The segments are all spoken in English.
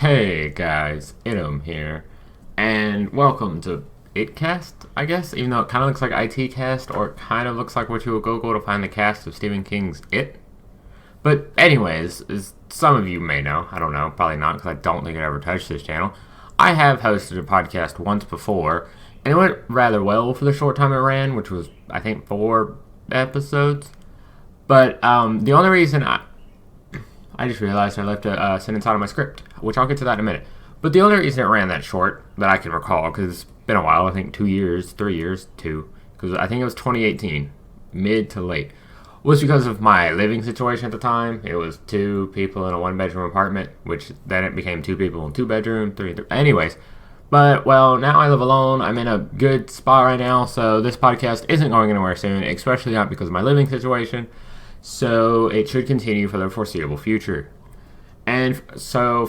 Hey guys, Ittim here, and welcome to ItCast, I guess, even though it kind of looks like ItCast, or it kind of looks like what you would Google to find the cast of Stephen King's It. But anyways, as some of you may know, I don't know, probably not, because I don't think I ever touched this channel, I have hosted a podcast once before, and it went rather well for the short time it ran, which was, I think, 4 episodes. But the only reason I just realized I left a sentence out of my script, which I'll get to that in a minute. But the only reason it ran that short that I can recall, because it's been a while, I think 2 years, 3 years, because I think it was 2018, mid to late, was because of my living situation at the time. It was 2 people in a 1-bedroom apartment, which then it became 2 people in 2-bedroom, 3. Anyways, but, well, now I live alone. I'm in a good spot right now, so this podcast isn't going anywhere soon, especially not because of my living situation. So it should continue for the foreseeable future. And so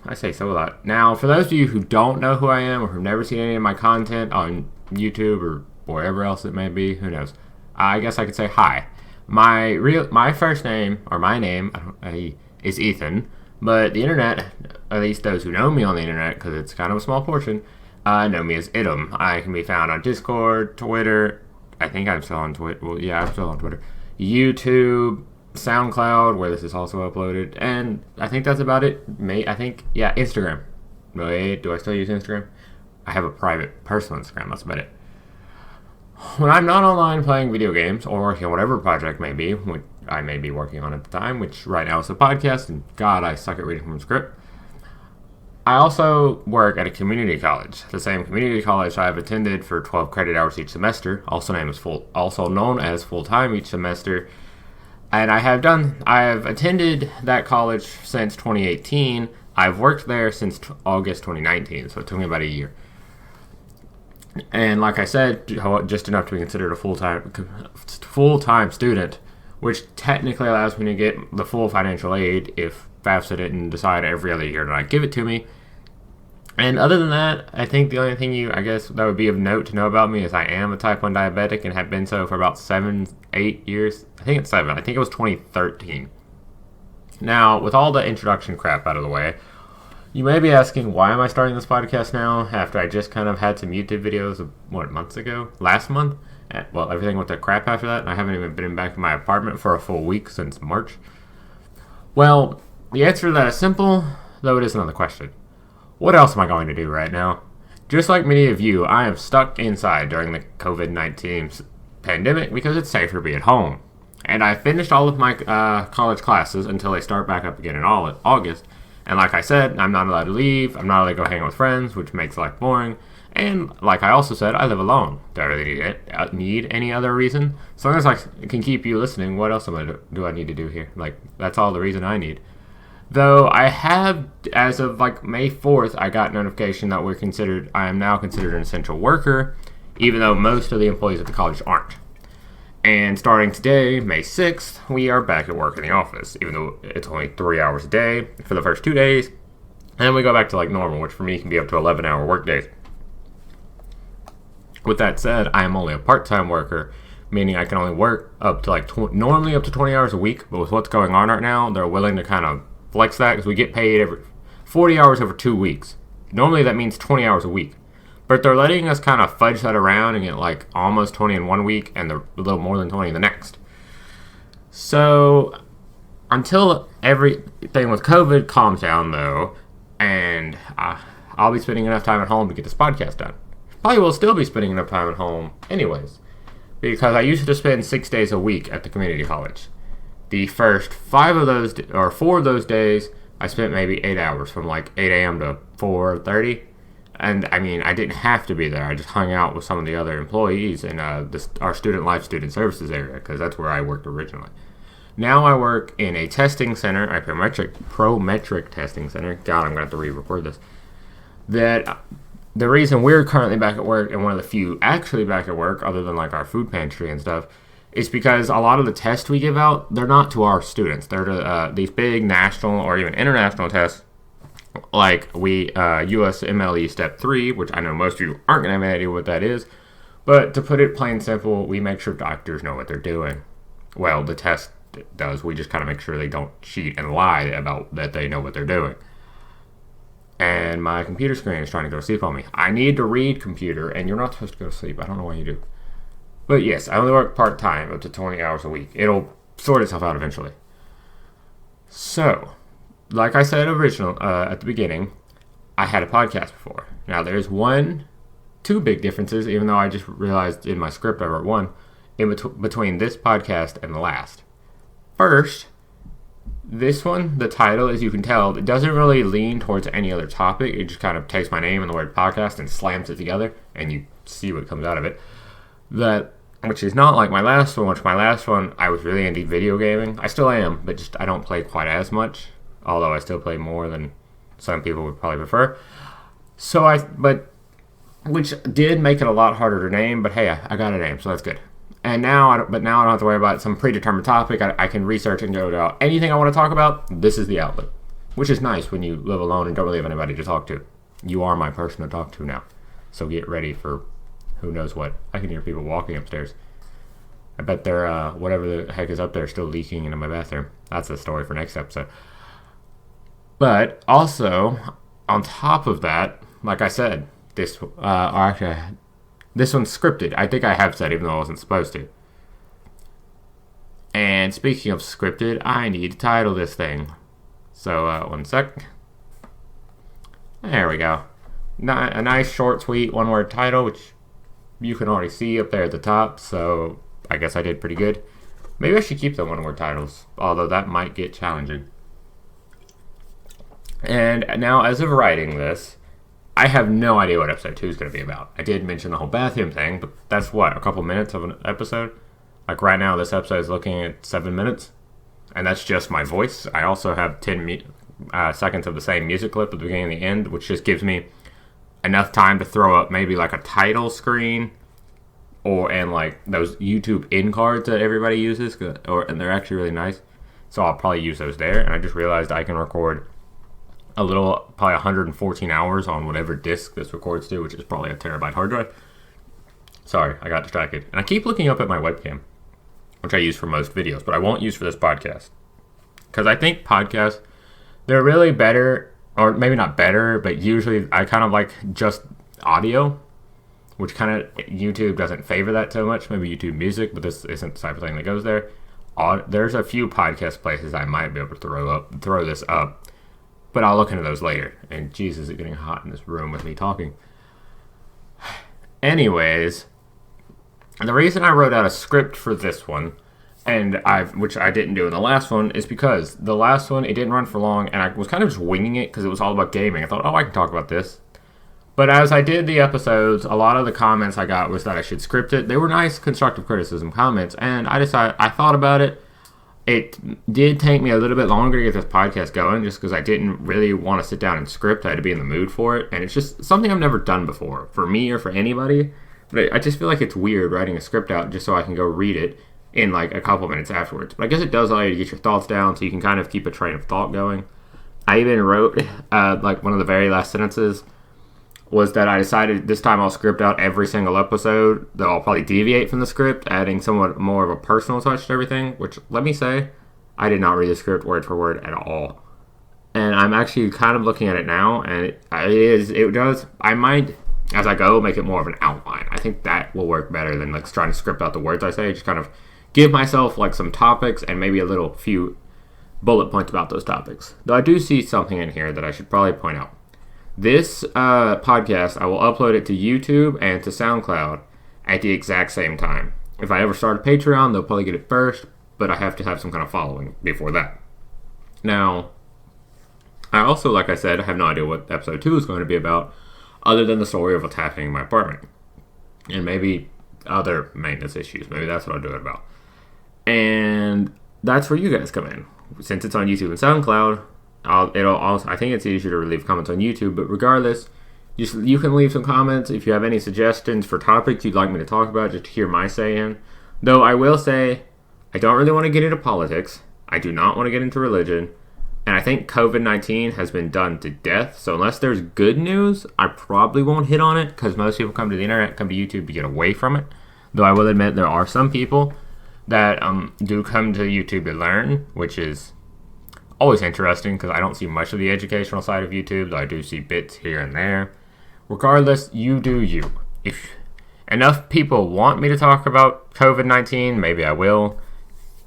I say so a lot. Now, for those of you who don't know who I am or who've never seen any of my content on YouTube or wherever else it may be, who knows? I guess I could say hi. My first name, or my name, is Ethan, but the internet, at least those who know me on the internet, because it's kind of a small portion, know me as Ittim. I can be found on Discord, Twitter. I think I'm still on Twitter. Well, yeah, I'm still on Twitter. YouTube, SoundCloud, where this is also uploaded, and I think that's about it. Instagram. Wait, do I still use Instagram? I have a private, personal Instagram, that's about it. When I'm not online playing video games, or working on whatever project may be, which I may be working on at the time, which right now is a podcast, and God, I suck at reading from a script, I also work at a community college, the same community college I've attended for 12 credit hours each semester, also known as full-time each semester. And I have attended that college since 2018. I've worked there since August 2019, so it took me about a year. And like I said, just enough to be considered a full-time student, which technically allows me to get the full financial aid if FAFSA didn't decide every other year to not give it to me. And other than that, I think the only thing that would be of note to know about me is I am a type 1 diabetic and have been so for about 7-8 years. I think it's 7. I think it was 2013. Now, with all the introduction crap out of the way, you may be asking, why am I starting this podcast now after I just kind of had some YouTube videos of, months ago? Last month? Well, everything went to crap after that, and I haven't even been back in my apartment for a full week since March. Well, the answer to that is simple, though it is another question. What else am I going to do right now? Just like many of you, I am stuck inside during the COVID-19 pandemic because it's safer to be at home. And I finished all of my college classes until they start back up again in August. And like I said, I'm not allowed to leave, I'm not allowed to go hang out with friends, which makes life boring. And like I also said, I live alone. Do I really need any other reason? As long as I can keep you listening, what else do I need to do here? That's all the reason I need. Though I have, as of May 4th, I got notification that I am now considered an essential worker, even though most of the employees at the college aren't. And starting today, May 6th, we are back at work in the office, even though it's only 3 hours a day for the first 2 days. And then we go back to normal, which for me can be up to 11-hour work days. With that said, I am only a part-time worker, meaning I can only work up to normally up to 20 hours a week, but with what's going on right now, they're willing to kind of flex that because we get paid every 40 hours over 2 weeks. Normally that means 20 hours a week. But they're letting us kind of fudge that around and get almost 20 in 1 week and a little more than 20 in the next. So until everything with COVID calms down though, and I'll be spending enough time at home to get this podcast done. Probably will still be spending enough time at home anyways, because I used to spend 6 days a week at the community college. The first 4 of those days, I spent maybe 8 hours from 8 a.m. to 4:30. And I mean, I didn't have to be there. I just hung out with some of the other employees in our student services area, because that's where I worked originally. Now I work in a testing center, a prometric testing center. God, I'm going to have to re-record this. That the reason we're currently back at work, and one of the few actually back at work, other than our food pantry and stuff, is because a lot of the tests we give out, they're not to our students. They're to these big national or even international tests, like USMLE Step 3, which I know most of you aren't going to have any idea what that is. But to put it plain simple, we make sure doctors know what they're doing. Well, the test does. We just kind of make sure they don't cheat and lie about that they know what they're doing. and my computer screen is trying to go to sleep on me. I need to read computer, and you're not supposed to go to sleep. I don't know why you do. But yes, I only work part-time, up to 20 hours a week. It'll sort itself out eventually. So, like I said at the beginning, I had a podcast before. Now, there's two big differences, even though I just realized in my script I wrote one, between this podcast and the last. First, this one, the title, as you can tell, it doesn't really lean towards any other topic. It just kind of takes my name and the word podcast and slams it together, and you see what comes out of it. Which is not like my last one, I was really into video gaming. I still am, but just I don't play quite as much, although I still play more than some people would probably prefer. Which did make it a lot harder to name, but hey, I got a name, so that's good. And now I don't have to worry about some predetermined topic. I can research and go to anything I want to talk about. This is the outlet, which is nice when you live alone and don't really have anybody to talk to. You are my person to talk to now, so get ready for who knows what. I can hear people walking upstairs. I bet they're whatever the heck is up there still leaking into my bathroom. That's a story for next episode. But also, on top of that, like I said, this one's scripted. I think I have said, even though I wasn't supposed to. And speaking of scripted, I need to title this thing. So, one sec. There we go. A nice, short, sweet, one-word title, which you can already see up there at the top, so I guess I did pretty good. Maybe I should keep the one-word titles, although that might get challenging. And now, as of writing this, I have no idea what episode 2 is going to be about. I did mention the whole bathroom thing, but that's a couple minutes of an episode? Like right now, this episode is looking at 7 minutes, and that's just my voice. I also have 10 seconds of the same music clip at the beginning and the end, which just gives me enough time to throw up maybe like a title screen, and like those YouTube in cards that everybody uses, and they're actually really nice. So I'll probably use those there, and I just realized I can record probably 114 hours on whatever disk this records to, which is probably a terabyte hard drive. Sorry, I got distracted. And I keep looking up at my webcam, which I use for most videos, but I won't use for this podcast. Because I think podcasts, they're really better, or maybe not better, but usually I kind of like just audio, which kind of, YouTube doesn't favor that so much. Maybe YouTube Music, but this isn't the type of thing that goes there. There's a few podcast places I might be able to throw this up. But I'll look into those later. And Jesus, it's getting hot in this room with me talking. Anyways, the reason I wrote out a script for this one, which I didn't do in the last one, is because the last one, it didn't run for long, and I was kind of just winging it because it was all about gaming. I thought, I can talk about this. But as I did the episodes, a lot of the comments I got was that I should script it. They were nice constructive criticism comments, and I thought about it. It did take me a little bit longer to get this podcast going just because I didn't really want to sit down and script. I had to be in the mood for it. And it's just something I've never done before for me or for anybody. But I just feel like it's weird writing a script out just so I can go read it in like a couple minutes afterwards. But I guess it does allow you to get your thoughts down so you can kind of keep a train of thought going. I even wrote like one of the very last sentences was that I decided this time I'll script out every single episode, though I'll probably deviate from the script, adding somewhat more of a personal touch to everything, which, let me say, I did not read the script word for word at all. And I'm actually kind of looking at it now, and I might, as I go, make it more of an outline. I think that will work better than like trying to script out the words I say, just kind of give myself like some topics and maybe a few bullet points about those topics. Though I do see something in here that I should probably point out. This podcast, I will upload it to YouTube and to SoundCloud at the exact same time. If I ever start a Patreon, they'll probably get it first, but I have to have some kind of following before that. Now, I also, like I said, I have no idea what episode 2 is going to be about, other than the story of what's happening in my apartment. And maybe other maintenance issues. Maybe that's what I'll do it about. And that's where you guys come in. Since it's on YouTube and SoundCloud, I think it's easier to leave comments on YouTube, but regardless, you can leave some comments if you have any suggestions for topics you'd like me to talk about, just to hear my say in. Though I will say, I don't really want to get into politics. I do not want to get into religion. And I think COVID-19 has been done to death. So unless there's good news, I probably won't hit on it, because most people come to the internet, come to YouTube to get away from it. Though I will admit there are some people that do come to YouTube to learn, which is always interesting because I don't see much of the educational side of YouTube, though I do see bits here and there. Regardless, you do you. If enough people want me to talk about COVID-19, maybe I will,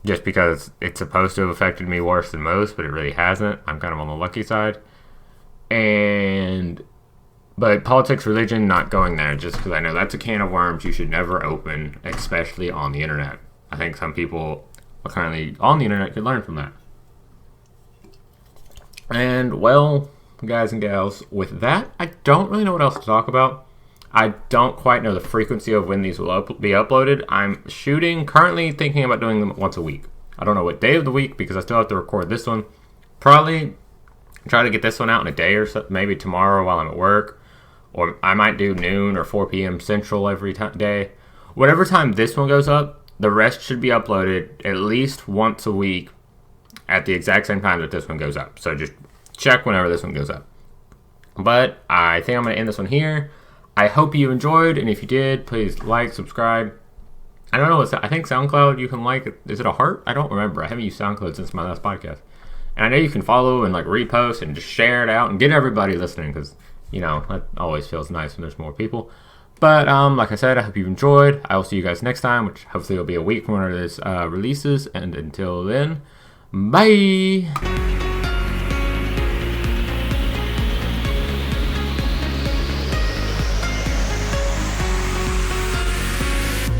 just because it's supposed to have affected me worse than most, but it really hasn't. I'm kind of on the lucky side. But politics, religion, not going there, just because I know that's a can of worms you should never open, especially on the internet. I think some people currently on the internet could learn from that. And, well, guys and gals, with that, I don't really know what else to talk about. I don't quite know the frequency of when these will be uploaded. I'm currently thinking about doing them once a week. I don't know what day of the week because I still have to record this one. Probably try to get this one out in a day or so, maybe tomorrow while I'm at work. Or I might do noon or 4 p.m. Central every day. Whatever time this one goes up, the rest should be uploaded at least once a week at the exact same time that this one goes up. So just check whenever this one goes up. But I think I'm going to end this one here. I hope you enjoyed, and if you did, please like, subscribe. I don't know I think SoundCloud you can like. Is it a heart? I don't remember. I haven't used SoundCloud since my last podcast. And I know you can follow and like repost and just share it out and get everybody listening because, you know, that always feels nice when there's more people. But like I said, I hope you enjoyed. I will see you guys next time, which hopefully will be a week from when this releases. And until then, bye!